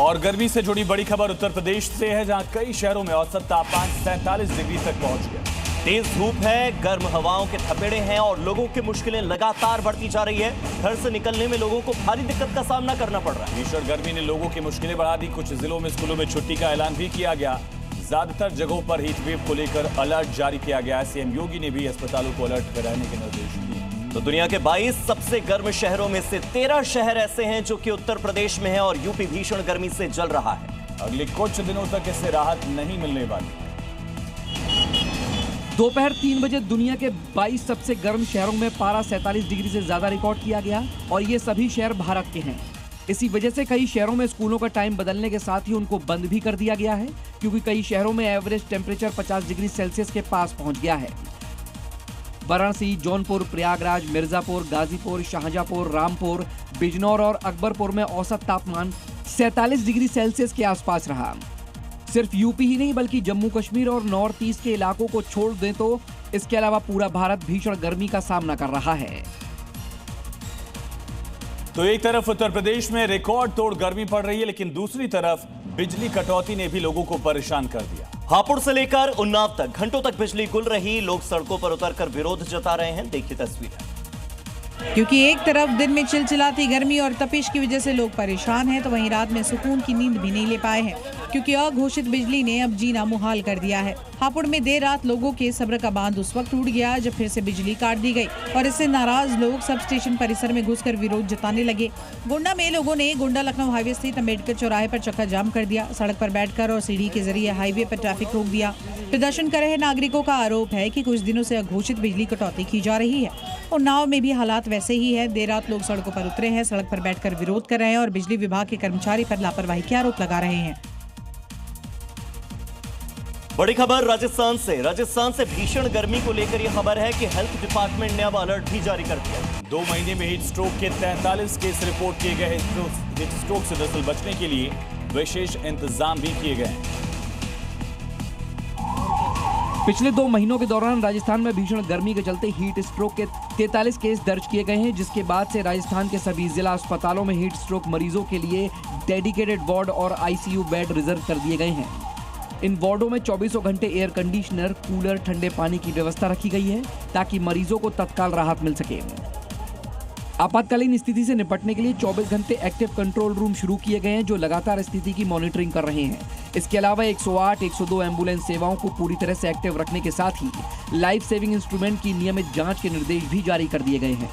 और गर्मी से जुड़ी बड़ी खबर उत्तर प्रदेश से है, जहां कई शहरों में औसत तापमान 47 डिग्री तक पहुंच गया। तेज धूप है, गर्म हवाओं के थपेड़े हैं और लोगों की मुश्किलें लगातार बढ़ती जा रही है। घर से निकलने में लोगों को भारी दिक्कत का सामना करना पड़ रहा है। भीषण गर्मी ने लोगों की मुश्किलें बढ़ा दी। कुछ जिलों में स्कूलों में छुट्टी का ऐलान भी किया गया। ज्यादातर जगहों पर हीट वेव को लेकर अलर्ट जारी किया गया। सीएम योगी ने भी अस्पतालों को अलर्ट पर रहने के निर्देश दिए। तो दुनिया के 22 सबसे गर्म शहरों में से 13 शहर ऐसे हैं जो कि उत्तर प्रदेश में है और यूपी भीषण गर्मी से जल रहा है। अगले कुछ दिनों तक इससे राहत नहीं मिलने वाली। दोपहर 3 बजे दुनिया के 22 सबसे गर्म शहरों में पारा 47 डिग्री से ज्यादा रिकॉर्ड किया गया और ये सभी शहर भारत के हैं। इसी वजह से कई शहरों में स्कूलों का टाइम बदलने के साथ ही उनको बंद भी कर दिया गया है, क्योंकि कई शहरों में एवरेज टेम्परेचर 50 डिग्री सेल्सियस के पास पहुंच गया है। वाराणसी, जौनपुर, प्रयागराज, मिर्जापुर, गाजीपुर, शाहजहांपुर, रामपुर, बिजनौर और अकबरपुर में औसत तापमान 47 डिग्री सेल्सियस के आसपास रहा। सिर्फ यूपी ही नहीं बल्कि जम्मू कश्मीर और नॉर्थ ईस्ट के इलाकों को छोड़ दें तो इसके अलावा पूरा भारत भीषण गर्मी का सामना कर रहा है। तो एक तरफ उत्तर प्रदेश में रिकॉर्ड तोड़ गर्मी पड़ रही है, लेकिन दूसरी तरफ बिजली कटौती ने भी लोगों को परेशान कर दिया। हापुड़ से लेकर उन्नाव तक घंटों तक बिजली गुल रही। लोग सड़कों पर उतरकर विरोध जता रहे हैं। देखिए तस्वीरें। क्योंकि एक तरफ दिन में चिलचिलाती गर्मी और तपिश की वजह से लोग परेशान हैं, तो वहीं रात में सुकून की नींद भी नहीं ले पाए हैं, क्योंकि अघोषित बिजली ने अब जीना मुहाल कर दिया है। हापुड़ में देर रात लोगों के सब्र का बांध उस वक्त टूट गया जब फिर से बिजली काट दी गई और इससे नाराज लोग सब स्टेशन परिसर में घुसकर विरोध जताने लगे। गोंडा में लोगों ने गोंडा लखनऊ हाईवे स्थित अम्बेडकर चौराहे पर चक्का जाम कर दिया। सड़क पर बैठकर और सीढ़ी के जरिए हाईवे पर ट्रैफिक रोक दिया। प्रदर्शन कर रहे नागरिकों का आरोप है कि कुछ दिनों से अघोषित बिजली कटौती की जा रही है। उन्नाव में भी हालात वैसे ही है। देर रात लोग सड़कों पर उतरे हैं, सड़क पर बैठकर विरोध कर रहे हैं और बिजली विभाग के कर्मचारी पर लापरवाही के आरोप लगा रहे हैं। बड़ी खबर राजस्थान से भीषण गर्मी को लेकर यह खबर है कि हेल्थ डिपार्टमेंट ने अब अलर्ट भी जारी कर दिया। 2 महीने में हीट स्ट्रोक के 43 केस रिपोर्ट किए गए। हीट स्ट्रोक से दरअसल बचने के लिए विशेष इंतजाम भी किए गए हैं। पिछले 2 महीनों के दौरान राजस्थान में भीषण गर्मी के चलते हीट स्ट्रोक के 43 केस दर्ज किए गए हैं, जिसके बाद से राजस्थान के सभी जिला अस्पतालों में हीट स्ट्रोक मरीजों के लिए डेडिकेटेड वार्ड और आईसीयू बेड रिजर्व कर दिए गए हैं। इन वार्डों में 24 घंटे एयर कंडीशनर, कूलर, ठंडे पानी की व्यवस्था रखी गई है ताकि मरीजों को तत्काल राहत मिल सके। आपातकालीन स्थिति से निपटने के लिए 24 घंटे एक्टिव कंट्रोल रूम शुरू किए गए हैं, जो लगातार स्थिति की मॉनिटरिंग कर रहे हैं। इसके अलावा 108, 102 एम्बुलेंस सेवाओं को पूरी तरह से एक्टिव रखने के साथ ही लाइफ सेविंग इंस्ट्रूमेंट की नियमित जांच के निर्देश भी जारी कर दिए गए हैं।